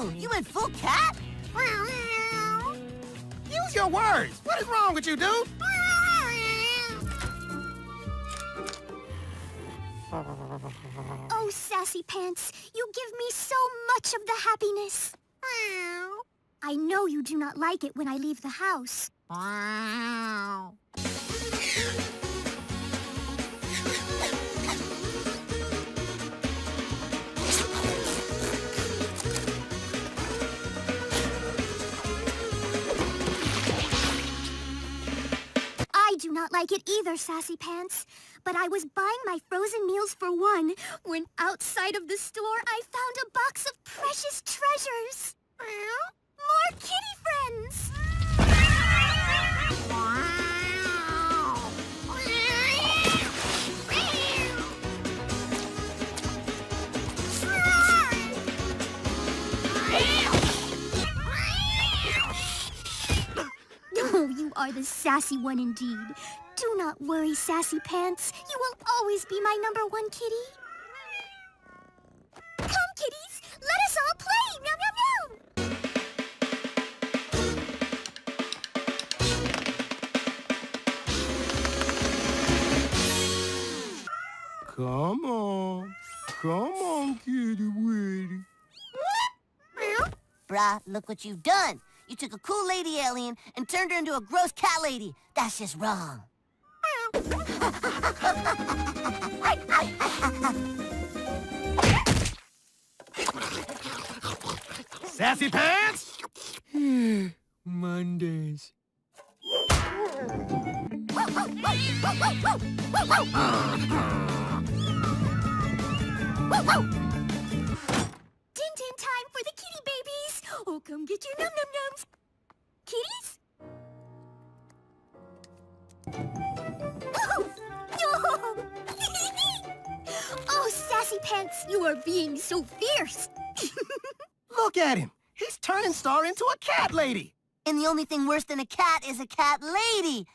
Whoa, you went full cat? Use your words. What is wrong with you, dude? Oh, Sassy Pants, you give me so much of the happiness. I know you do not like it when I leave the house. I do not like it either, Sassy Pants. But I was buying my frozen meals for one when outside of the store I found a box of precious treasures. More kitty friends! Oh, you are the sassy one indeed. Do not worry, Sassy Pants. You will always be my #1 kitty. Come, kitties! Let us all play! Meow, meow, meow! Come on. Come on, kitty Witty. Brah, look what you've done. You took a cool lady alien and turned her into a gross cat lady. That's just wrong. Sassy Pants? Mondays. Din-din time for the kitty babies! Oh, come get your num-num-nums! Kitties? Oh, Sassy Pants, you are being so fierce! Look at him. He's turning Star into a cat lady. And the only thing worse than a cat is a cat lady.